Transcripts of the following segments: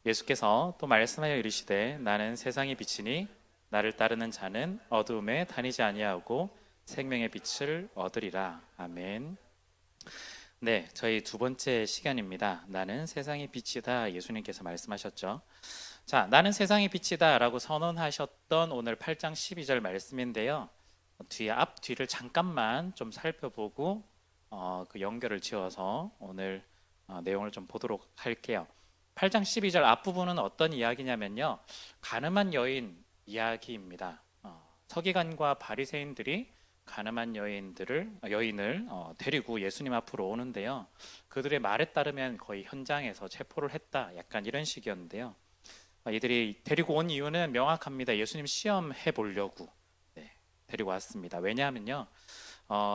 예수께서 또 말씀하여 이르시되 나는 세상의 빛이니 나를 따르는 자는 어두움에 다니지 아니하고 생명의 빛을 얻으리라. 아멘. 네, 저희 두 번째 시간입니다. 나는 세상의 빛이다. 예수님께서 말씀하셨죠. 자, 나는 세상의 빛이다 라고 선언하셨던 오늘 8장 12절 말씀인데요. 뒤에 앞뒤를 잠깐만 좀 살펴보고 그 연결을 지어서 오늘 내용을 좀 보도록 할게요. 8장 12절 앞부분은 어떤 이야기냐면요. 가늠한 여인 이야기입니다. 서기관과 바리새인들이 가늠한 여인을 데리고 예수님 앞으로 오는데요. 그들의 말에 따르면 거의 현장에서 체포를 했다. 약간 이런 식이었는데요. 이들이 데리고 온 이유는 명확합니다. 예수님 시험해 보려고 데리고 왔습니다. 왜냐하면요.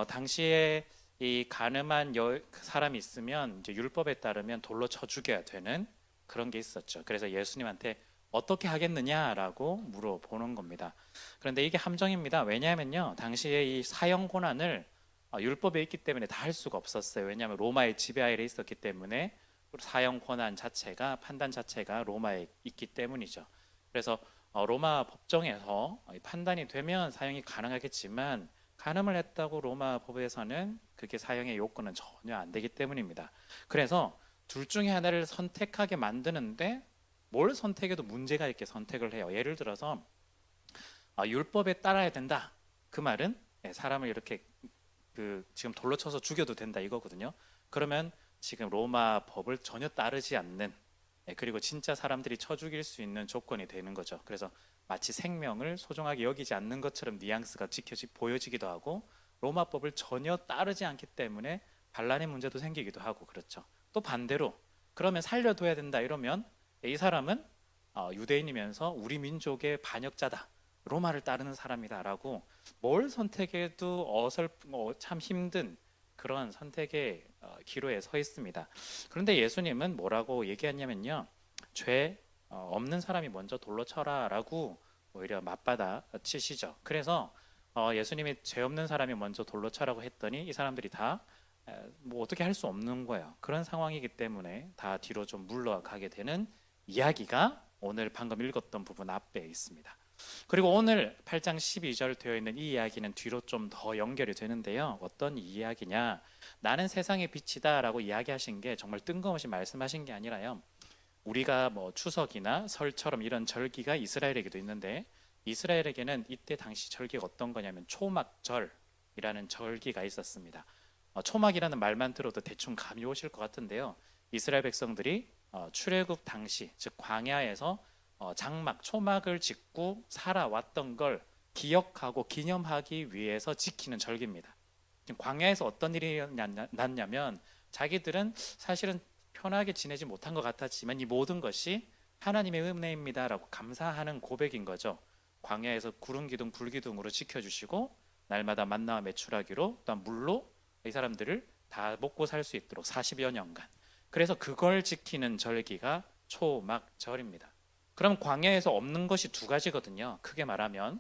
당시에 이 가늠한 사람이 있으면 이제 율법에 따르면 돌로 쳐 죽여야 되는 그런 게 있었죠. 그래서 예수님한테 어떻게 하겠느냐라고 물어보는 겁니다. 그런데 이게 함정입니다. 왜냐하면요, 당시에 이 사형 고난을 율법에 있기 때문에 다 할 수가 없었어요. 왜냐하면 로마의 지배 아래에 있었기 때문에 사형 고난 자체가 판단 자체가 로마에 있기 때문이죠. 그래서 로마 법정에서 판단이 되면 사형이 가능하겠지만 간음을 했다고 로마 법에서는 그게 사형의 요건은 전혀 안 되기 때문입니다. 그래서 둘 중에 하나를 선택하게 만드는데 뭘 선택해도 문제가 있게 선택을 해요. 예를 들어서 율법에 따라야 된다. 그 말은 사람을 이렇게 지금 돌로 쳐서 죽여도 된다 이거거든요. 그러면 지금 로마 법을 전혀 따르지 않는 그리고 진짜 사람들이 쳐 죽일 수 있는 조건이 되는 거죠. 그래서 마치 생명을 소중하게 여기지 않는 것처럼 뉘앙스가 보여지기도 하고 로마법을 전혀 따르지 않기 때문에 반란의 문제도 생기기도 하고 그렇죠. 또 반대로 그러면 살려둬야 된다 이러면 이 사람은 유대인이면서 우리 민족의 반역자다. 로마를 따르는 사람이다라고 뭘 선택해도 참 힘든 그런 선택의 기로에 서 있습니다. 그런데 예수님은 뭐라고 얘기했냐면요. 죄 없는 사람이 먼저 돌로 쳐라라고 오히려 맞받아 치시죠. 그래서 예수님이 죄 없는 사람이 먼저 돌로 쳐라고 했더니 이 사람들이 다 뭐 어떻게 할 수 없는 거예요. 그런 상황이기 때문에 다 뒤로 좀 물러가게 되는 이야기가 오늘 방금 읽었던 부분 앞에 있습니다. 그리고 오늘 8장 12절 되어 있는 이 이야기는 뒤로 좀 더 연결이 되는데요. 어떤 이야기냐? 나는 세상의 빛이다 라고 이야기하신 게 정말 뜬금없이 말씀하신 게 아니라요. 우리가 뭐 추석이나 설처럼 이런 절기가 이스라엘에게도 있는데 이스라엘에게는 이때 당시 절기가 어떤 거냐면 초막절이라는 절기가 있었습니다. 초막이라는 말만 들어도 대충 감이 오실 것 같은데요. 이스라엘 백성들이 출애굽 당시 즉 광야에서 장막 초막을 짓고 살아왔던 걸 기억하고 기념하기 위해서 지키는 절기입니다. 광야에서 어떤 일이 났냐면 자기들은 사실은 편하게 지내지 못한 것 같았지만 이 모든 것이 하나님의 은혜입니다라고 감사하는 고백인 거죠. 광야에서 구름 기둥 불 기둥으로 지켜주시고 날마다 만나와 메추라기로 또한 물로 이 사람들을 다 먹고 살 수 있도록 40여 년간 그래서 그걸 지키는 절기가 초막절입니다. 그럼 광야에서 없는 것이 두 가지거든요. 크게 말하면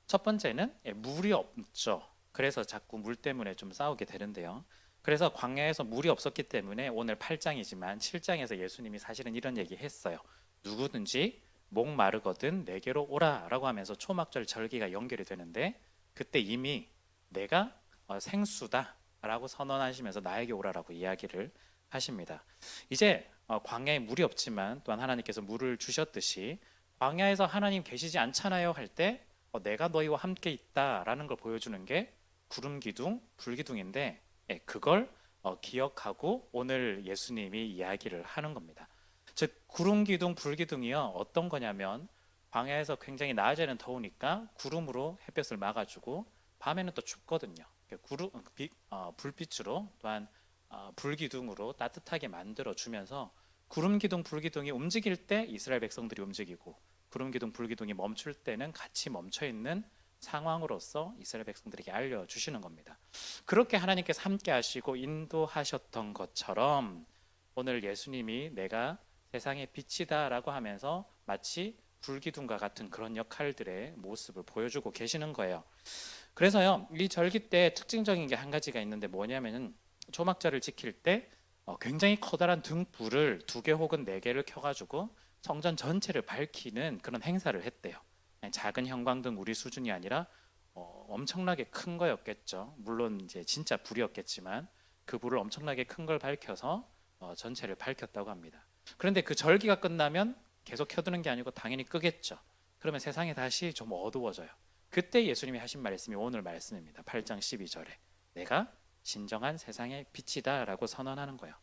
첫 번째는 물이 없죠. 그래서 자꾸 물 때문에 좀 싸우게 되는데요. 그래서 광야에서 물이 없었기 때문에 오늘 8장이지만 7장에서 예수님이 사실은 이런 얘기 했어요. 누구든지 목 마르거든 내게로 오라 라고 하면서 초막절 절기가 연결이 되는데 그때 이미 내가 생수다 라고 선언하시면서 나에게 오라라고 이야기를 하십니다. 이제 광야에 물이 없지만 또한 하나님께서 물을 주셨듯이 광야에서 하나님 계시지 않잖아요 할 때 내가 너희와 함께 있다라는 걸 보여주는 게 구름 기둥, 불 기둥인데 그걸 기억하고 오늘 예수님이 이야기를 하는 겁니다. 즉 구름 기둥, 불 기둥이요 어떤 거냐면 광야에서 굉장히 낮에는 더우니까 구름으로 햇볕을 막아주고 밤에는 또 춥거든요. 불빛으로 또한 불기둥으로 따뜻하게 만들어 주면서 구름기둥 불기둥이 움직일 때 이스라엘 백성들이 움직이고 구름기둥 불기둥이 멈출 때는 같이 멈춰 있는 상황으로서 이스라엘 백성들에게 알려주시는 겁니다. 그렇게 하나님께서 함께 하시고 인도하셨던 것처럼 오늘 예수님이 내가 세상의 빛이다 라고 하면서 마치 불기둥과 같은 그런 역할들의 모습을 보여주고 계시는 거예요. 그래서요 이 절기 때 특징적인 게 한 가지가 있는데 뭐냐면은 초막절을 지킬 때 굉장히 커다란 등불을 2개 혹은 4개를 켜가지고 성전 전체를 밝히는 그런 행사를 했대요. 작은 형광등 우리 수준이 아니라 엄청나게 큰 거였겠죠. 물론 이제 진짜 불이었겠지만 그 불을 엄청나게 큰 걸 밝혀서 전체를 밝혔다고 합니다. 그런데 그 절기가 끝나면 계속 켜두는 게 아니고 당연히 끄겠죠. 그러면 세상이 다시 좀 어두워져요. 그때 예수님이 하신 말씀이 오늘 말씀입니다. 8장 12절에 내가 진정한 세상의 빛이다라고 선언하는 거예요.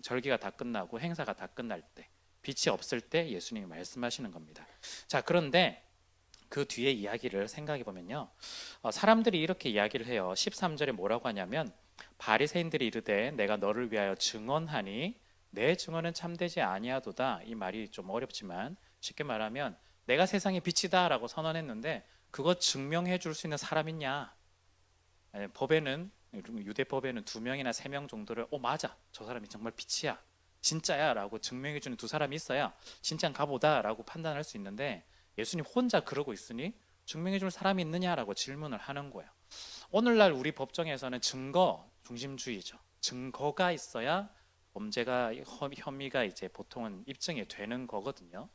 절기가 다 끝나고 행사가 다 끝날 때, 빛이 없을 때 예수님이 말씀하시는 겁니다. 자, 그런데 그 뒤에 이야기를 생각해 보면요, 사람들이 이렇게 이야기를 해요. 13절에 뭐라고 하냐면 바리새인들이 이르되 내가 너를 위하여 증언하니 내 증언은 참되지 아니하도다. 이 말이 좀 어렵지만 쉽게 말하면 내가 세상의 빛이다라고 선언했는데 그거 증명해 줄 수 있는 사람 있냐? 법에는, 유대 법에는 2명이나 3명 정도를 맞아, 저 사람이 정말 빛이야, 진짜야 라고 증명해 주는 2사람이 있어야 진짜인가 보다 라고 판단할 수 있는데, 예수님 혼자 그러고 있으니 증명해 줄 사람이 있느냐라고 질문을 하는 거예요. 오늘날 우리 법정에서는 증거 중심주의죠. 증거가 있어야 범죄가, 혐의가 이제 보통은 입증이 되는 거거든요.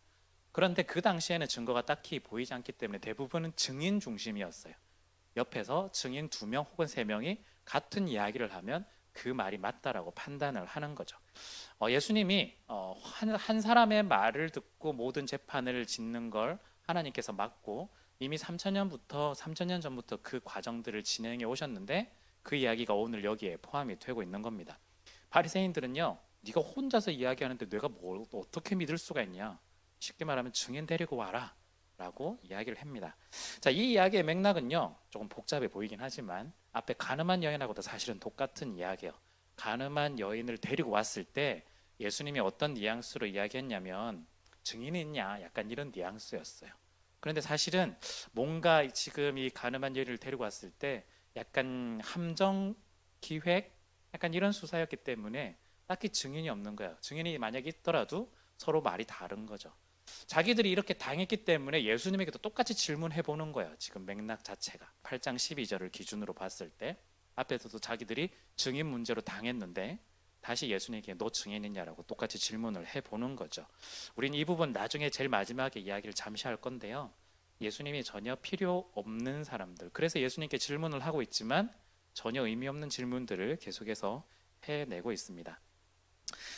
그런데 그 당시에는 증거가 딱히 보이지 않기 때문에 대부분은 증인 중심이었어요. 옆에서 증인 2명 혹은 3명이 같은 이야기를 하면 그 말이 맞다라고 판단을 하는 거죠. 예수님이 한 사람의 말을 듣고 모든 재판을 짓는 걸 하나님께서 막고 이미 3천 년 전부터 그 과정들을 진행해 오셨는데 그 이야기가 오늘 여기에 포함이 되고 있는 겁니다. 바리새인들은요, 네가 혼자서 이야기하는데 내가 뭘 어떻게 믿을 수가 있냐, 쉽게 말하면 증인 데리고 와라 라고 이야기를 합니다. 자, 이 이야기의 맥락은요 조금 복잡해 보이긴 하지만 앞에 가늠한 여인하고도 사실은 똑같은 이야기예요. 가늠한 여인을 데리고 왔을 때 예수님이 어떤 뉘앙스로 이야기했냐면 증인이 있냐, 약간 이런 뉘앙스였어요. 그런데 사실은 뭔가 지금 이 가늠한 여인을 데리고 왔을 때 약간 함정 기획, 약간 이런 수사였기 때문에 딱히 증인이 없는 거예요. 증인이 만약에 있더라도 서로 말이 다른 거죠. 자기들이 이렇게 당했기 때문에 예수님에게도 똑같이 질문해 보는 거예요. 지금 맥락 자체가 8장 12절을 기준으로 봤을 때 앞에서도 자기들이 증인 문제로 당했는데 다시 예수님에게 너 증인이냐라고 똑같이 질문을 해 보는 거죠. 우린 이 부분 나중에 제일 마지막에 이야기를 잠시 할 건데요, 예수님이 전혀 필요 없는 사람들, 그래서 예수님께 질문을 하고 있지만 전혀 의미 없는 질문들을 계속해서 해내고 있습니다.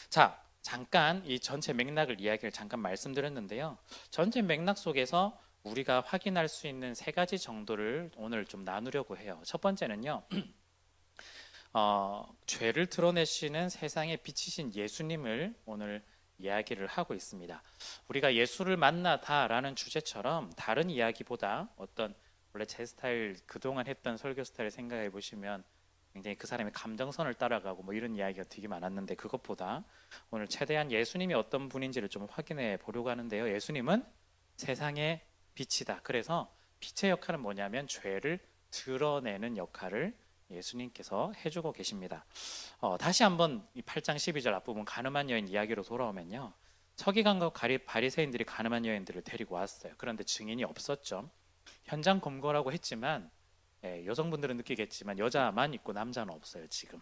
자, 잠깐 이 전체 맥락을 이야기를 잠깐 말씀드렸는데요, 전체 맥락 속에서 우리가 확인할 수 있는 3가지 정도를 오늘 좀 나누려고 해요. 첫 번째는요, 죄를 드러내시는 세상의 빛이신 예수님을 오늘 이야기를 하고 있습니다. 우리가 예수를 만나다라는 주제처럼 다른 이야기보다 어떤, 원래 제 스타일 그동안 했던 설교 스타일 생각해 보시면 굉장히 그 사람의 감정선을 따라가고 뭐 이런 이야기가 되게 많았는데, 그것보다 오늘 최대한 예수님이 어떤 분인지를 좀 확인해 보려고 하는데요, 예수님은 세상의 빛이다. 그래서 빛의 역할은 뭐냐면 죄를 드러내는 역할을 예수님께서 해주고 계십니다. 다시 한번 이 8장 12절 앞부분 가늠한 여인 이야기로 돌아오면요, 서기관과 바리새인들이 가늠한 여인들을 데리고 왔어요. 그런데 증인이 없었죠. 현장 검거라고 했지만 여성분들은 느끼겠지만 여자만 있고 남자는 없어요. 지금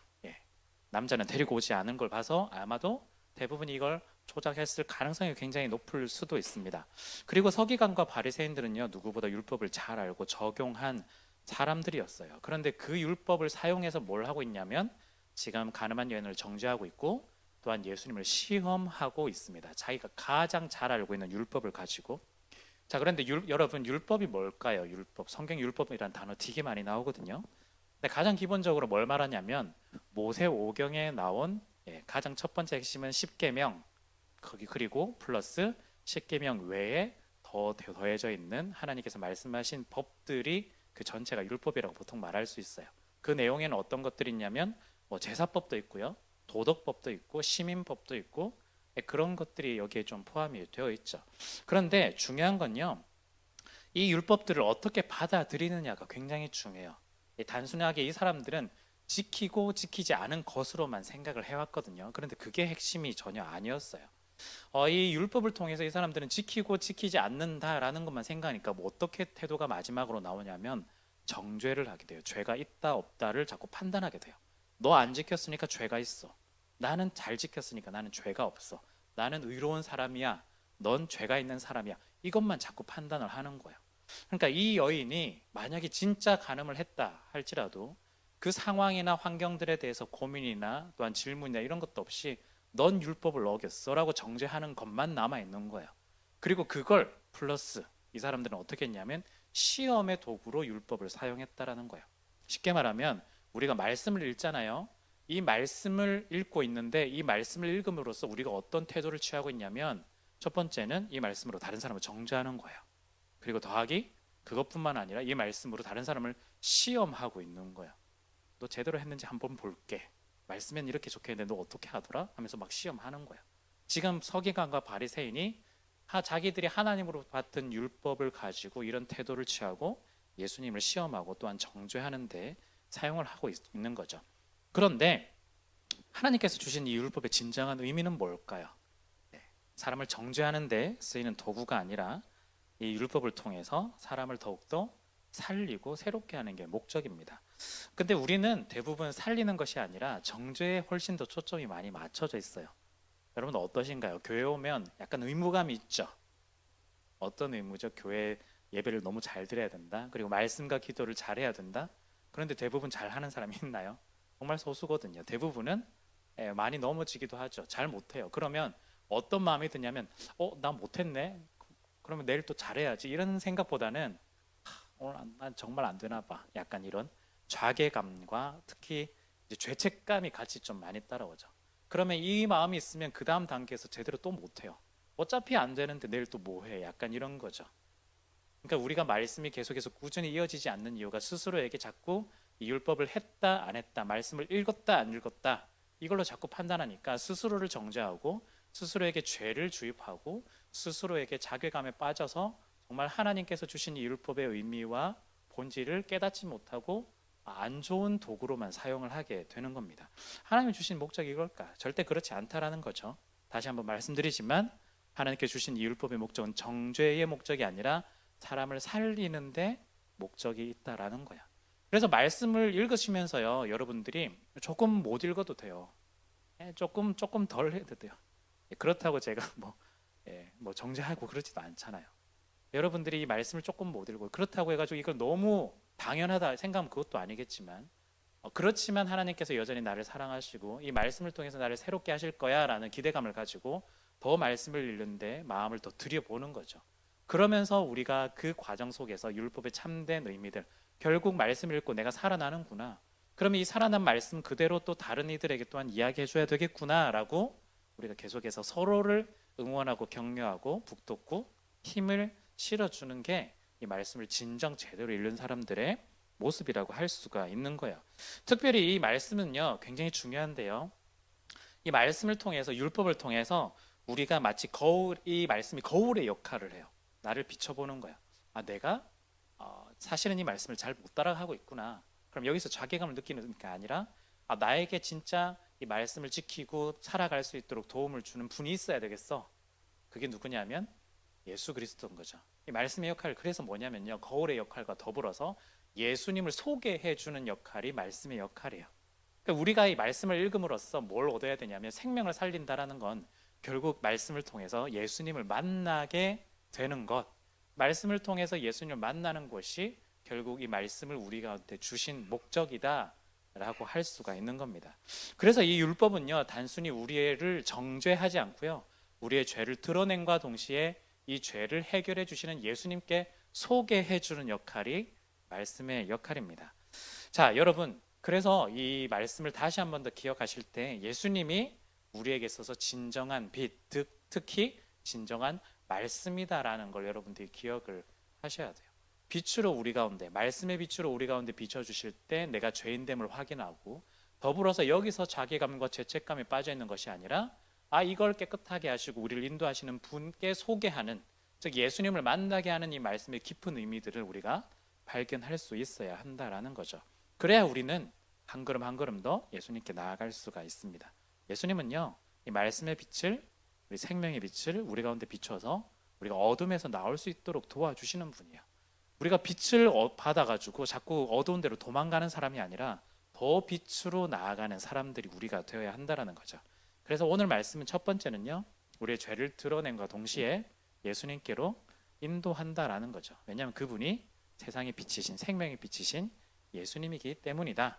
남자는 데리고 오지 않은 걸 봐서 아마도 대부분 이걸 조작했을 가능성이 굉장히 높을 수도 있습니다. 그리고 서기관과 바리새인들은요, 누구보다 율법을 잘 알고 적용한 사람들이었어요. 그런데 그 율법을 사용해서 뭘 하고 있냐면 지금 가늠한 여인을 정죄하고 있고 또한 예수님을 시험하고 있습니다. 자기가 가장 잘 알고 있는 율법을 가지고. 자, 그런데 여러분, 율법이 뭘까요? 율법, 성경 율법이라는 단어 되게 많이 나오거든요. 근데 가장 기본적으로 뭘 말하냐면 모세 오경에 나온 가장 첫 번째 핵심은 십계명, 그리고 플러스 십계명 외에 더 더해져 있는 하나님께서 말씀하신 법들이 그 전체가 율법이라고 보통 말할 수 있어요. 그 내용에는 어떤 것들이 있냐면 제사법도 있고요, 도덕법도 있고 시민법도 있고 그런 것들이 여기에 좀 포함이 되어 있죠. 그런데 중요한 건요, 이 율법들을 어떻게 받아들이느냐가 굉장히 중요해요. 단순하게 이 사람들은 지키고 지키지 않은 것으로만 생각을 해왔거든요. 그런데 그게 핵심이 전혀 아니었어요. 이 율법을 통해서 이 사람들은 지키고 지키지 않는다라는 것만 생각하니까 어떻게 태도가 마지막으로 나오냐면 정죄를 하게 돼요. 죄가 있다 없다를 자꾸 판단하게 돼요. 너 안 지켰으니까 죄가 있어. 나는 잘 지켰으니까 나는 죄가 없어. 나는 의로운 사람이야. 넌 죄가 있는 사람이야. 이것만 자꾸 판단을 하는 거예요. 그러니까 이 여인이 만약에 진짜 간음을 했다 할지라도 그 상황이나 환경들에 대해서 고민이나 또한 질문이나 이런 것도 없이 넌 율법을 어겼어라고 정죄하는 것만 남아 있는 거예요. 그리고 그걸 플러스 이 사람들은 어떻게 했냐면 시험의 도구로 율법을 사용했다라는 거예요. 쉽게 말하면 우리가 말씀을 읽잖아요. 이 말씀을 읽고 있는데 이 말씀을 읽음으로써 우리가 어떤 태도를 취하고 있냐면 첫 번째는 이 말씀으로 다른 사람을 정죄하는 거예요. 그리고 더하기 그것뿐만 아니라 이 말씀으로 다른 사람을 시험하고 있는 거예요. 너 제대로 했는지 한번 볼게. 말씀엔 이렇게 적혀 있는데 너 어떻게 하더라? 하면서 막 시험하는 거예요. 지금 서기관과 바리새인이 자기들이 하나님으로 받은 율법을 가지고 이런 태도를 취하고 예수님을 시험하고 또한 정죄하는 데 사용을 하고 있는 거죠. 그런데 하나님께서 주신 이 율법의 진정한 의미는 뭘까요? 사람을 정죄하는 데 쓰이는 도구가 아니라 이 율법을 통해서 사람을 더욱더 살리고 새롭게 하는 게 목적입니다. 근데 우리는 대부분 살리는 것이 아니라 정죄에 훨씬 더 초점이 많이 맞춰져 있어요. 여러분 어떠신가요? 교회 오면 약간 의무감이 있죠. 어떤 의무죠? 교회 예배를 너무 잘 드려야 된다. 그리고 말씀과 기도를 잘해야 된다. 그런데 대부분 잘하는 사람이 있나요? 정말 소수거든요. 대부분은 많이 넘어지기도 하죠. 잘 못해요. 그러면 어떤 마음이 드냐면 나 못했네. 그러면 내일 또 잘해야지. 이런 생각보다는 오늘 난 정말 안 되나 봐. 약간 이런 자괴감과 특히 이제 죄책감이 같이 좀 많이 따라오죠. 그러면 이 마음이 있으면 그 다음 단계에서 제대로 또 못해요. 어차피 안 되는데 내일 또 뭐 해? 약간 이런 거죠. 그러니까 우리가 말씀이 계속해서 꾸준히 이어지지 않는 이유가 스스로에게 자꾸 이 율법을 했다 안 했다, 말씀을 읽었다 안 읽었다 이걸로 자꾸 판단하니까 스스로를 정죄하고 스스로에게 죄를 주입하고 스스로에게 자괴감에 빠져서 정말 하나님께서 주신 이 율법의 의미와 본질을 깨닫지 못하고 안 좋은 도구로만 사용을 하게 되는 겁니다. 하나님이 주신 목적이 이걸까? 절대 그렇지 않다라는 거죠. 다시 한번 말씀드리지만 하나님께 주신 이 율법의 목적은 정죄의 목적이 아니라 사람을 살리는데 목적이 있다라는 거야. 그래서 말씀을 읽으시면서요, 여러분들이 조금 못 읽어도 돼요. 조금 덜 해도 돼요. 그렇다고 제가 뭐 정죄하고 그러지도 않잖아요. 여러분들이 이 말씀을 조금 못 읽고 그렇다고 해가지고 이걸 너무 당연하다 생각하면 그것도 아니겠지만 그렇지만 하나님께서 여전히 나를 사랑하시고 이 말씀을 통해서 나를 새롭게 하실 거야 라는 기대감을 가지고 더 말씀을 읽는데 마음을 더 들여보는 거죠. 그러면서 우리가 그 과정 속에서 율법의 참된 의미들 결국 말씀을 읽고 내가 살아나는구나. 그러면 이 살아난 말씀 그대로 또 다른 이들에게 또한 이야기해 줘야 되겠구나 라고 우리가 계속해서 서로를 응원하고 격려하고 북돋고 힘을 실어주는 게 이 말씀을 진정 제대로 읽는 사람들의 모습이라고 할 수가 있는 거예요. 특별히 이 말씀은요 굉장히 중요한데요. 이 말씀을 통해서 율법을 통해서 우리가 마치 이 말씀이 거울의 역할을 해요. 나를 비춰보는 거야. 내가 사실은 이 말씀을 잘 못 따라가고 있구나. 그럼 여기서 자괴감을 느끼는 게 아니라 나에게 진짜 이 말씀을 지키고 살아갈 수 있도록 도움을 주는 분이 있어야 되겠어. 그게 누구냐면 예수 그리스도인 거죠. 이 말씀의 역할 그래서 뭐냐면요. 거울의 역할과 더불어서 예수님을 소개해 주는 역할이 말씀의 역할이에요. 그러니까 우리가 이 말씀을 읽음으로써 뭘 얻어야 되냐면 생명을 살린다라는 건 결국 말씀을 통해서 예수님을 만나게 되는 것. 말씀을 통해서 예수님을 만나는 것이 결국 이 말씀을 우리 가운데 주신 목적이다라고 할 수가 있는 겁니다. 그래서 이 율법은요 단순히 우리를 정죄하지 않고요 우리의 죄를 드러낸과 동시에 이 죄를 해결해 주시는 예수님께 소개해 주는 역할이 말씀의 역할입니다. 자, 여러분, 그래서 이 말씀을 다시 한 번 더 기억하실 때 예수님이 우리에게 있어서 진정한 빛, 특히 진정한 말씀이다라는 걸 여러분들이 기억을 하셔야 돼요. 빛으로 우리 가운데, 말씀의 빛으로 우리 가운데 비춰주실 때 내가 죄인됨을 확인하고 더불어서 여기서 자괴감과 죄책감에 빠져 있는 것이 아니라 이걸 깨끗하게 하시고 우리를 인도하시는 분께 소개하는, 즉 예수님을 만나게 하는 이 말씀의 깊은 의미들을 우리가 발견할 수 있어야 한다라는 거죠. 그래야 우리는 한 걸음 한 걸음 더 예수님께 나아갈 수가 있습니다. 예수님은요 이 말씀의 빛을, 우리 생명의 빛을 우리 가운데 비춰서 우리가 어둠에서 나올 수 있도록 도와주시는 분이에요. 우리가 빛을 받아가지고 자꾸 어두운 데로 도망가는 사람이 아니라 더 빛으로 나아가는 사람들이 우리가 되어야 한다라는 거죠. 그래서 오늘 말씀은 첫 번째는요, 우리의 죄를 드러낸과 동시에 예수님께로 인도한다라는 거죠. 왜냐하면 그분이 세상의 빛이신, 생명의 빛이신 예수님이기 때문이다.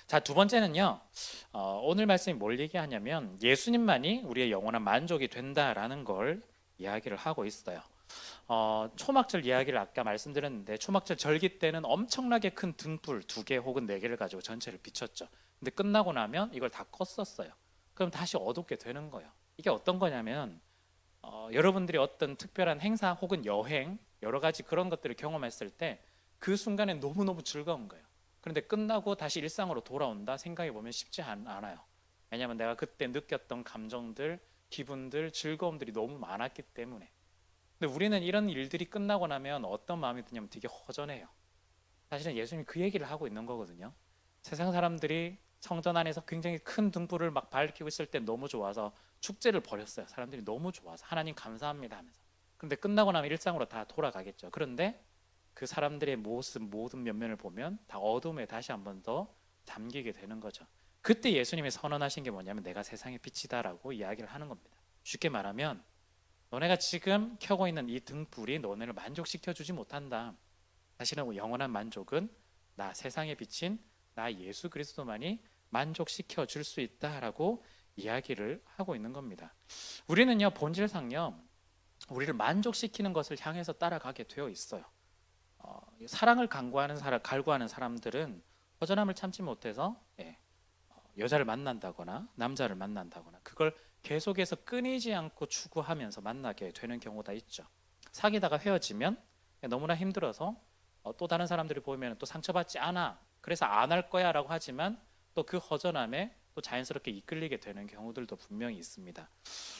자, 두 번째는요, 오늘 말씀이 뭘 얘기하냐면 예수님만이 우리의 영원한 만족이 된다라는 걸 이야기를 하고 있어요. 초막절 이야기를 아까 말씀드렸는데, 초막절 절기 때는 엄청나게 큰 등불 2개 혹은 4개를 가지고 전체를 비췄죠. 근데 끝나고 나면 이걸 다 껐었어요. 그럼 다시 어둡게 되는 거예요. 이게 어떤 거냐면, 여러분들이 어떤 특별한 행사 혹은 여행, 여러 가지 그런 것들을 경험했을 때 그 순간에 너무너무 즐거운 거예요. 그런데 끝나고 다시 일상으로 돌아온다 생각해 보면 쉽지 않아요. 왜냐하면 내가 그때 느꼈던 감정들, 기분들, 즐거움들이 너무 많았기 때문에. 근데 우리는 이런 일들이 끝나고 나면 어떤 마음이 드냐면 되게 허전해요. 사실은 예수님이 그 얘기를 하고 있는 거거든요. 세상 사람들이 성전 안에서 굉장히 큰 등불을 막 밝히고 있을 때 너무 좋아서 축제를 벌였어요. 사람들이 너무 좋아서 하나님 감사합니다 하면서. 그런데 끝나고 나면 일상으로 다 돌아가겠죠. 그런데 그 사람들의 모습, 모든 면면을 보면 다 어둠에 다시 한 번 더 잠기게 되는 거죠. 그때 예수님이 선언하신 게 뭐냐면 내가 세상의 빛이다라고 이야기를 하는 겁니다. 쉽게 말하면 너네가 지금 켜고 있는 이 등불이 너네를 만족시켜 주지 못한다. 사실은 영원한 만족은 나 세상에 비친 나 예수 그리스도만이 만족시켜 줄 수 있다라고 이야기를 하고 있는 겁니다. 우리는요, 본질상요, 우리를 만족시키는 것을 향해서 따라가게 되어 있어요. 사랑을 갈구하는 사람들은 허전함을 참지 못해서 여자를 만난다거나 남자를 만난다거나 그걸 계속해서 끊이지 않고 추구하면서 만나게 되는 경우가 있죠. 사귀다가 헤어지면 너무나 힘들어서 또 다른 사람들이 보면 또 상처받지 않아, 그래서 안 할 거야 라고 하지만 또 그 허전함에 또 자연스럽게 이끌리게 되는 경우들도 분명히 있습니다.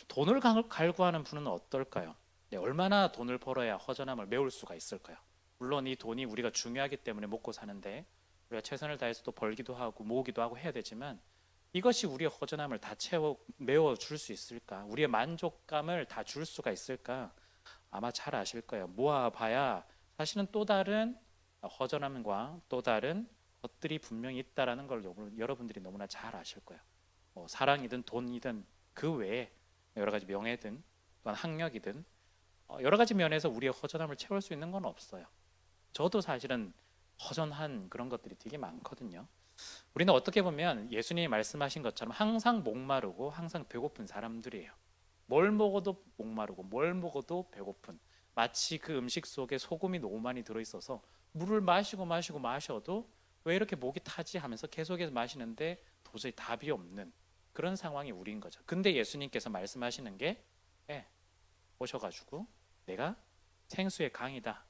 돈을 갈구하는 분은 어떨까요? 얼마나 돈을 벌어야 허전함을 메울 수가 있을까요? 물론 이 돈이 우리가 중요하기 때문에 먹고 사는데 우리가 최선을 다해서 또 벌기도 하고 모으기도 하고 해야 되지만 이것이 우리의 허전함을 다 메워줄 수 있을까? 우리의 만족감을 다 줄 수가 있을까? 아마 잘 아실 거예요. 모아봐야 사실은 또 다른 허전함과 또 다른 것들이 분명히 있다라는 걸 여러분들이 너무나 잘 아실 거예요. 사랑이든 돈이든 그 외에 여러 가지 명예든 또한 학력이든 여러 가지 면에서 우리의 허전함을 채울 수 있는 건 없어요. 저도 사실은 허전한 그런 것들이 되게 많거든요. 우리는 어떻게 보면 예수님이 말씀하신 것처럼 항상 목마르고 항상 배고픈 사람들이에요. 뭘 먹어도 목마르고 뭘 먹어도 배고픈, 마치 그 음식 속에 소금이 너무 많이 들어있어서 물을 마셔도 왜 이렇게 목이 타지 하면서 계속해서 마시는데 도저히 답이 없는 그런 상황이 우리인 거죠. 근데 예수님께서 말씀하시는 게 오셔가지고 내가 생수의 강이다,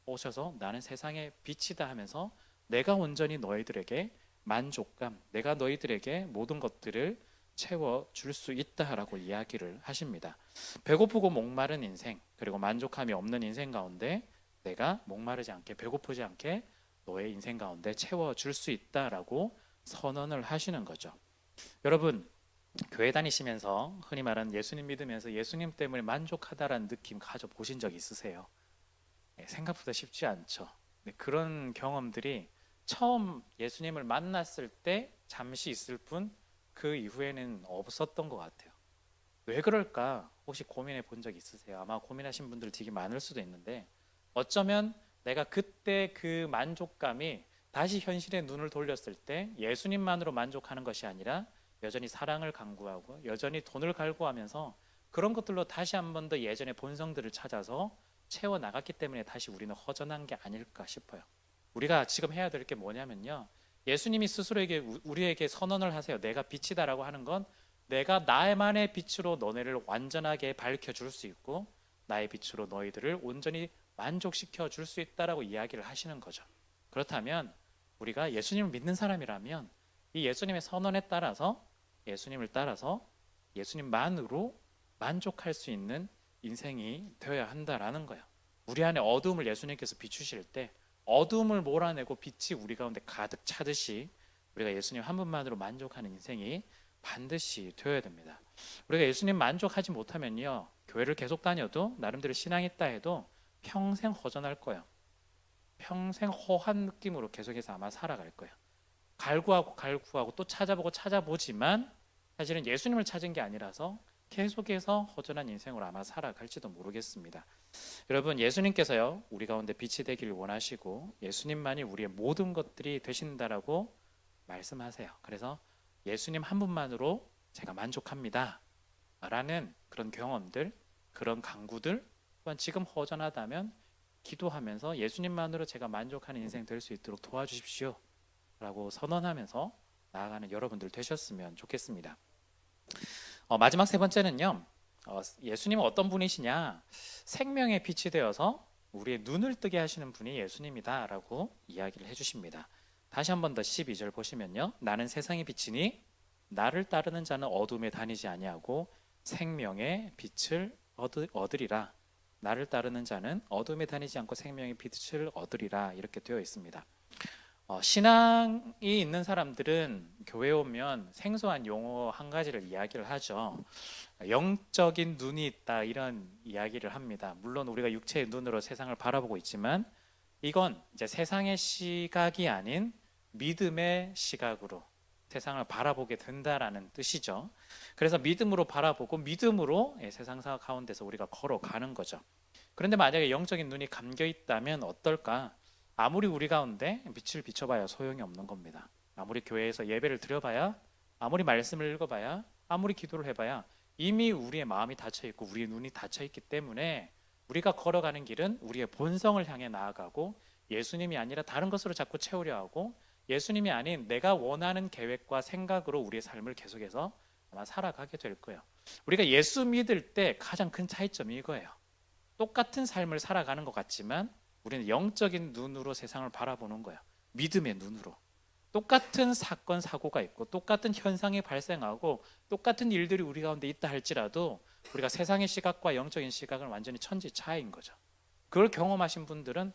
오셔서 나는 세상의 빛이다 하면서 내가 온전히 너희들에게 만족감, 내가 너희들에게 모든 것들을 채워줄 수 있다라고 이야기를 하십니다. 배고프고 목마른 인생, 그리고 만족함이 없는 인생 가운데 내가 목마르지 않게 배고프지 않게 너의 인생 가운데 채워줄 수 있다라고 선언을 하시는 거죠. 여러분, 교회 다니시면서 흔히 말하는 예수님 믿으면서 예수님 때문에 만족하다라는 느낌 가져보신 적 있으세요? 생각보다 쉽지 않죠. 그런 경험들이 처음 예수님을 만났을 때 잠시 있을 뿐 그 이후에는 없었던 것 같아요. 왜 그럴까? 혹시 고민해 본 적 있으세요? 아마 고민하신 분들 되게 많을 수도 있는데 어쩌면 내가 그때 그 만족감이 다시 현실에 눈을 돌렸을 때 예수님만으로 만족하는 것이 아니라 여전히 사랑을 강구하고 여전히 돈을 갈구하면서 그런 것들로 다시 한 번 더 예전의 본성들을 찾아서 채워 나갔기 때문에 다시 우리는 허전한 게 아닐까 싶어요. 우리가 지금 해야 될 게 뭐냐면요, 예수님이 스스로에게 우리에게 선언을 하세요. 내가 빛이다라고 하는 건 내가 나만의 빛으로 너네를 완전하게 밝혀줄 수 있고 나의 빛으로 너희들을 온전히 만족시켜 줄 수 있다라고 이야기를 하시는 거죠. 그렇다면 우리가 예수님을 믿는 사람이라면 이 예수님의 선언에 따라서 예수님을 따라서 예수님만으로 만족할 수 있는 인생이 되어야 한다라는 거예요. 우리 안에 어두움을 예수님께서 비추실 때 어두움을 몰아내고 빛이 우리 가운데 가득 차듯이 우리가 예수님 한 분만으로 만족하는 인생이 반드시 되어야 됩니다. 우리가 예수님 만족하지 못하면요, 교회를 계속 다녀도 나름대로 신앙이 있다 해도 평생 허전할 거예요. 평생 허한 느낌으로 계속해서 아마 살아갈 거예요. 갈구하고 또 찾아보지만 사실은 예수님을 찾은 게 아니라서 계속해서 허전한 인생으로 아마 살아갈지도 모르겠습니다. 여러분, 예수님께서요, 우리 가운데 빛이 되기를 원하시고 예수님만이 우리의 모든 것들이 되신다라고 말씀하세요. 그래서 예수님 한 분만으로 제가 만족합니다 라는 그런 경험들, 그런 강구들, 또한 지금 허전하다면 기도하면서 예수님만으로 제가 만족하는 인생 될 수 있도록 도와주십시오 라고 선언하면서 나아가는 여러분들 되셨으면 좋겠습니다. 마지막 세 번째는요, 예수님은 어떤 분이시냐? 생명의 빛이 되어서 우리의 눈을 뜨게 하시는 분이 예수님이다 라고 이야기를 해주십니다. 다시 한 번 더 12절 보시면요, 나는 세상의 빛이니 나를 따르는 자는 어둠에 다니지 아니하고 생명의 빛을 얻으리라. 나를 따르는 자는 어둠에 다니지 않고 생명의 빛을 얻으리라, 이렇게 되어 있습니다. 신앙이 있는 사람들은 교회에 오면 생소한 용어 한 가지를 이야기를 하죠. 영적인 눈이 있다, 이런 이야기를 합니다. 물론 우리가 육체의 눈으로 세상을 바라보고 있지만 이건 이제 세상의 시각이 아닌 믿음의 시각으로 세상을 바라보게 된다라는 뜻이죠. 그래서 믿음으로 바라보고 믿음으로 세상 가운데서 우리가 걸어가는 거죠. 그런데 만약에 영적인 눈이 감겨 있다면 어떨까? 아무리 우리 가운데 빛을 비춰봐야 소용이 없는 겁니다. 아무리 교회에서 예배를 드려봐야, 아무리 말씀을 읽어봐야, 아무리 기도를 해봐야 이미 우리의 마음이 닫혀있고 우리의 눈이 닫혀있기 때문에 우리가 걸어가는 길은 우리의 본성을 향해 나아가고 예수님이 아니라 다른 것으로 자꾸 채우려 하고 예수님이 아닌 내가 원하는 계획과 생각으로 우리의 삶을 계속해서 아마 살아가게 될 거예요. 우리가 예수 믿을 때 가장 큰 차이점이 이거예요. 똑같은 삶을 살아가는 것 같지만 우리는 영적인 눈으로 세상을 바라보는 거예요. 믿음의 눈으로. 똑같은 사건 사고가 있고 똑같은 현상이 발생하고 똑같은 일들이 우리 가운데 있다 할지라도 우리가 세상의 시각과 영적인 시각은 완전히 천지 차이인 거죠. 그걸 경험하신 분들은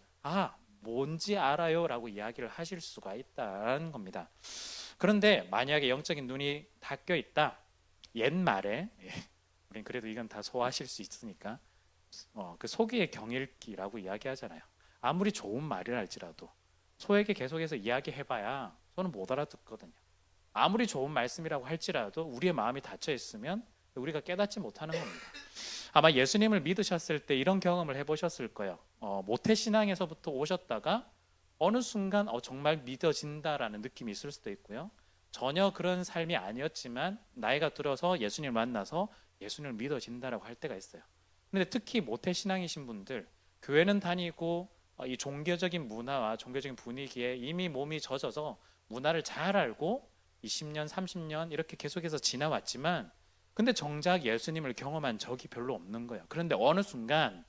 뭔지 알아요 라고 이야기를 하실 수가 있다는 겁니다. 그런데 만약에 영적인 눈이 닫혀 있다, 옛말에 우린 그래도 이건 다 소화하실 수 있으니까 그 소기의 경읽기라고 이야기하잖아요. 아무리 좋은 말이라 할지라도 소에게 계속해서 이야기해봐야 소는 못 알아듣거든요. 아무리 좋은 말씀이라고 할지라도 우리의 마음이 닫혀 있으면 우리가 깨닫지 못하는 겁니다. 아마 예수님을 믿으셨을 때 이런 경험을 해보셨을 거예요. 모태신앙에서부터 오셨다가 어느 순간 정말 믿어진다라는 느낌이 있을 수도 있고요. 전혀 그런 삶이 아니었지만 나이가 들어서 예수님을 만나서 예수님을 믿어진다라고 할 때가 있어요. 근데 특히 모태신앙이신 분들, 교회는 다니고 이 종교적인 문화와 종교적인 분위기에 이미 몸이 젖어서 문화를 잘 알고 20년, 30년 이렇게 계속해서 지나왔지만 근데 정작 예수님을 경험한 적이 별로 없는 거예요. 그런데 어느 순간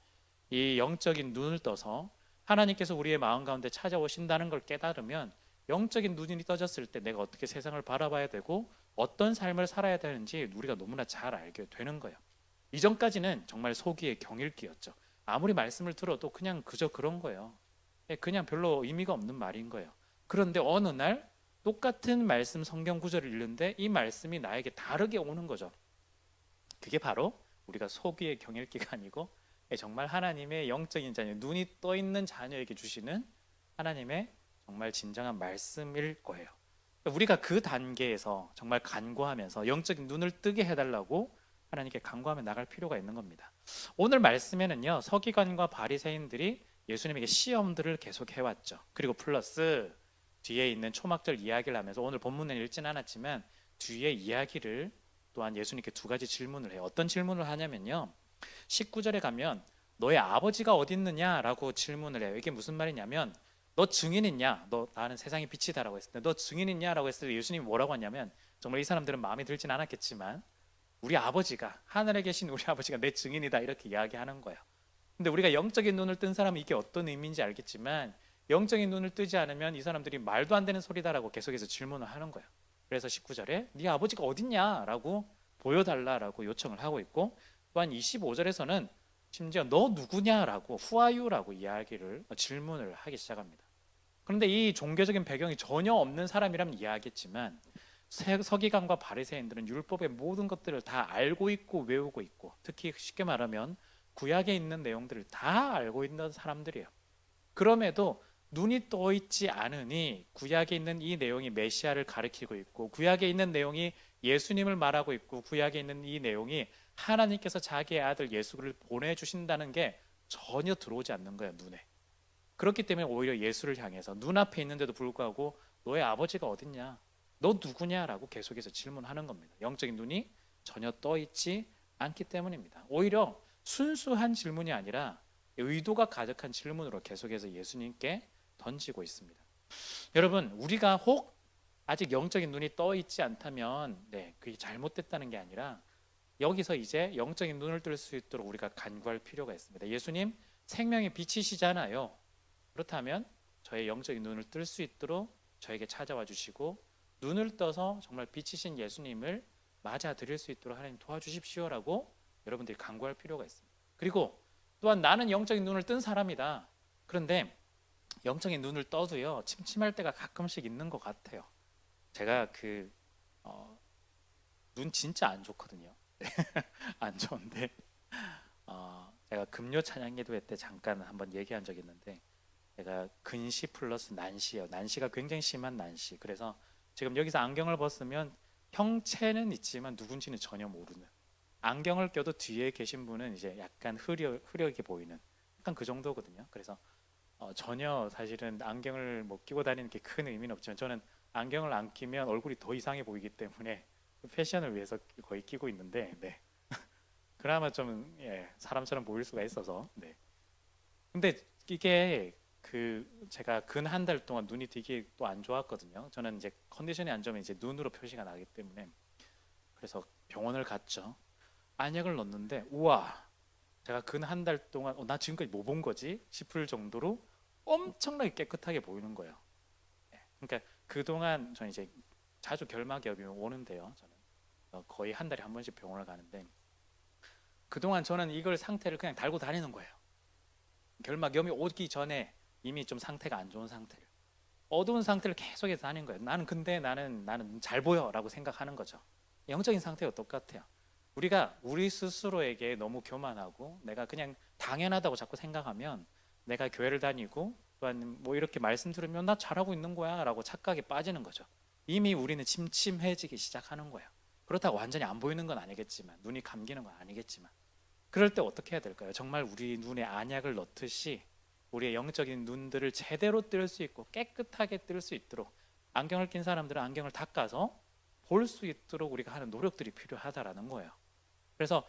이 영적인 눈을 떠서 하나님께서 우리의 마음 가운데 찾아오신다는 걸 깨달으면 영적인 눈이 떠졌을 때 내가 어떻게 세상을 바라봐야 되고 어떤 삶을 살아야 되는지 우리가 너무나 잘 알게 되는 거예요. 이전까지는 정말 소기의 경읽기였죠. 아무리 말씀을 들어도 그냥 그저 그런 거예요. 그냥 별로 의미가 없는 말인 거예요. 그런데 어느 날 똑같은 말씀 성경 구절을 읽는데 이 말씀이 나에게 다르게 오는 거죠. 그게 바로 우리가 소기의 경읽기가 아니고 정말 하나님의 영적인 자녀, 눈이 떠 있는 자녀에게 주시는 하나님의 정말 진정한 말씀일 거예요. 우리가 그 단계에서 정말 간구하면서 영적인 눈을 뜨게 해달라고 하나님께 간구하며 나갈 필요가 있는 겁니다. 오늘 말씀에는요, 서기관과 바리새인들이 예수님에게 시험들을 계속 해왔죠. 그리고 플러스 뒤에 있는 초막절 이야기를 하면서 오늘 본문은 읽진 않았지만 뒤에 이야기를 또한 예수님께 두 가지 질문을 해요. 어떤 질문을 하냐면요, 19절에 가면 너의 아버지가 어디 있느냐라고 질문을 해요. 이게 무슨 말이냐면 너 증인 있냐? 나는 세상의 빛이다라고 했을 때 너 증인 있냐라고 했을 때 예수님이 뭐라고 하냐면 정말 이 사람들은 마음에 들진 않았겠지만 우리 아버지가, 하늘에 계신 우리 아버지가 내 증인이다 이렇게 이야기하는 거예요. 근데 우리가 영적인 눈을 뜬 사람은 이게 어떤 의미인지 알겠지만 영적인 눈을 뜨지 않으면 이 사람들이 말도 안 되는 소리다라고 계속해서 질문을 하는 거예요. 그래서 19절에 네 아버지가 어딨냐라고 보여달라라고 요청을 하고 있고, 또한 25절에서는 심지어 너 누구냐라고 who are you라고 질문을 하기 시작합니다. 그런데 이 종교적인 배경이 전혀 없는 사람이라면 이해하겠지만 서기관과 바리새인들은 율법의 모든 것들을 다 알고 있고 외우고 있고 특히 쉽게 말하면 구약에 있는 내용들을 다 알고 있는 사람들이에요. 그럼에도 눈이 떠 있지 않으니 구약에 있는 이 내용이 메시아를 가리키고 있고 구약에 있는 내용이 예수님을 말하고 있고 구약에 있는 이 내용이 하나님께서 자기의 아들 예수를 보내주신다는 게 전혀 들어오지 않는 거예요, 눈에. 그렇기 때문에 오히려 예수를 향해서 눈앞에 있는데도 불구하고 너의 아버지가 어딨냐? 너 누구냐라고 계속해서 질문하는 겁니다. 영적인 눈이 전혀 떠 있지 않기 때문입니다. 오히려 순수한 질문이 아니라 의도가 가득한 질문으로 계속해서 예수님께 던지고 있습니다. 여러분, 우리가 혹 아직 영적인 눈이 떠 있지 않다면 그게 잘못됐다는 게 아니라 여기서 이제 영적인 눈을 뜰 수 있도록 우리가 간구할 필요가 있습니다. 예수님 생명의 빛이시잖아요. 그렇다면 저의 영적인 눈을 뜰 수 있도록 저에게 찾아와 주시고 눈을 떠서 정말 빛이신 예수님을 맞아들일 수 있도록 하나님 도와주십시오라고 여러분들이 간구할 필요가 있습니다. 그리고 또한 나는 영적인 눈을 뜬 사람이다. 그런데 영적인 눈을 떠도요 침침할 때가 가끔씩 있는 것 같아요. 제가 눈 진짜 안 좋거든요. 안 좋은데 제가 금요 찬양 예배 때 잠깐 한번 얘기한 적이 있는데 제가 근시 플러스 난시예요. 난시가 굉장히 심한 난시. 그래서 지금 여기서 안경을 벗으면 형체는 있지만 누군지는 전혀 모르는, 안경을 껴도 뒤에 계신 분은 이제 약간 흐려게 보이는 약간 그 정도거든요. 그래서 전혀 사실은 안경을 뭐 끼고 다니는 게 큰 의미는 없지만 저는 안경을 안 끼면 얼굴이 더 이상해 보이기 때문에 패션을 위해서 거의 끼고 있는데 그나마 좀 사람처럼 보일 수가 있어서 근데 이게 제가 근 한 달 동안 눈이 되게 또 안 좋았거든요. 저는 이제 컨디션이 안 좋으면 이제 눈으로 표시가 나기 때문에 그래서 병원을 갔죠. 안약을 넣었는데 우와, 제가 근 한 달 동안 나 지금까지 뭐 본 거지 싶을 정도로 엄청나게 깨끗하게 보이는 거예요. 그러니까 그동안 저는 이제 자주 결막염이 오는데요. 저는 거의 한 달에 한 번씩 병원을 가는데 그동안 저는 이걸 상태를 그냥 달고 다니는 거예요. 결막염이 오기 전에 이미 좀 상태가 안 좋은 상태를, 어두운 상태를 계속해서 다닌 거예요. 나는 잘 보여라고 생각하는 거죠. 영적인 상태가 똑같아요. 우리가 우리 스스로에게 너무 교만하고 내가 그냥 당연하다고 자꾸 생각하면 내가 교회를 다니고 또한 뭐 이렇게 말씀 들으면 나 잘하고 있는 거야 라고 착각에 빠지는 거죠. 이미 우리는 침침해지기 시작하는 거예요. 그렇다고 완전히 안 보이는 건 아니겠지만, 눈이 감기는 건 아니겠지만, 그럴 때 어떻게 해야 될까요? 정말 우리 눈에 안약을 넣듯이 우리의 영적인 눈들을 제대로 뜰 수 있고 깨끗하게 뜰 수 있도록 안경을 낀 사람들은 안경을 닦아서 볼 수 있도록 우리가 하는 노력들이 필요하다라는 거예요. 그래서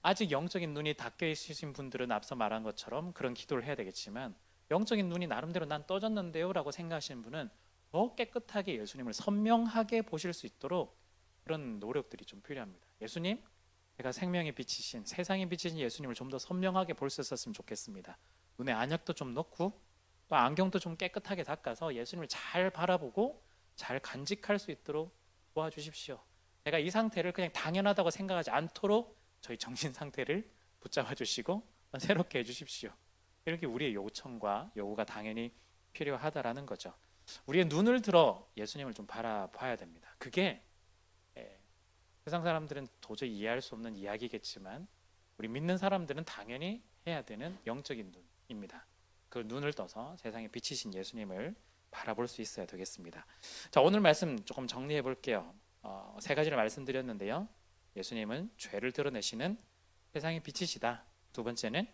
아직 영적인 눈이 닫혀 있으신 분들은 앞서 말한 것처럼 그런 기도를 해야 되겠지만, 영적인 눈이 나름대로 난 떠졌는데요 라고 생각하시는 분은 더 깨끗하게 예수님을 선명하게 보실 수 있도록 그런 노력들이 좀 필요합니다. 예수님, 제가 생명의 빛이신, 세상의 빛이신 예수님을 좀 더 선명하게 볼 수 있었으면 좋겠습니다. 눈에 안약도 좀 넣고 또 안경도 좀 깨끗하게 닦아서 예수님을 잘 바라보고 잘 간직할 수 있도록 도와주십시오. 제가 이 상태를 그냥 당연하다고 생각하지 않도록 저희 정신 상태를 붙잡아 주시고 새롭게 해주십시오. 이렇게 우리의 요청과 요구가 당연히 필요하다라는 거죠. 우리의 눈을 들어 예수님을 좀 바라봐야 됩니다. 그게 세상 사람들은 도저히 이해할 수 없는 이야기겠지만 우리 믿는 사람들은 당연히 해야 되는 영적인 눈입니다. 그 눈을 떠서 세상에 비치신 예수님을 바라볼 수 있어야 되겠습니다. 자, 오늘 말씀 조금 정리해 볼게요. 세 가지를 말씀드렸는데요. 예수님은 죄를 드러내시는 세상의 빛이시다. 두 번째는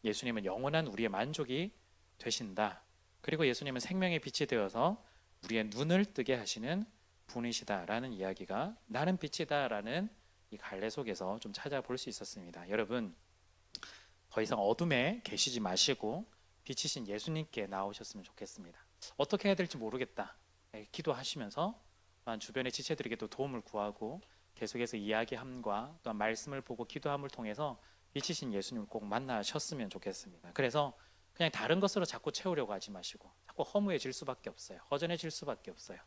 예수님은 영원한 우리의 만족이 되신다. 그리고 예수님은 생명의 빛이 되어서 우리의 눈을 뜨게 하시는 분이시다라는 이야기가 나는 빛이다라는 이 갈래 속에서 좀 찾아볼 수 있었습니다. 여러분, 더 이상 어둠에 계시지 마시고 빛이신 예수님께 나오셨으면 좋겠습니다. 어떻게 해야 될지 모르겠다. 기도하시면서 또한 주변의 지체들에게도 도움을 구하고 계속해서 이야기함과 또한 말씀을 보고 기도함을 통해서 빛이신 예수님을 꼭 만나셨으면 좋겠습니다. 그래서 그냥 다른 것으로 자꾸 채우려고 하지 마시고 자꾸 허무해질 수밖에 없어요. 허전해질 수밖에 없어요.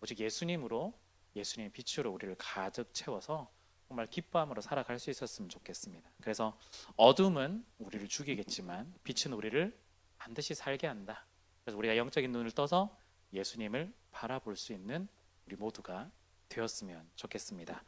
오직 예수님으로, 예수님의 빛으로 우리를 가득 채워서 정말 기뻐함으로 살아갈 수 있었으면 좋겠습니다. 그래서 어둠은 우리를 죽이겠지만 빛은 우리를 반드시 살게 한다. 그래서 우리가 영적인 눈을 떠서 예수님을 바라볼 수 있는 우리 모두가 되었으면 좋겠습니다.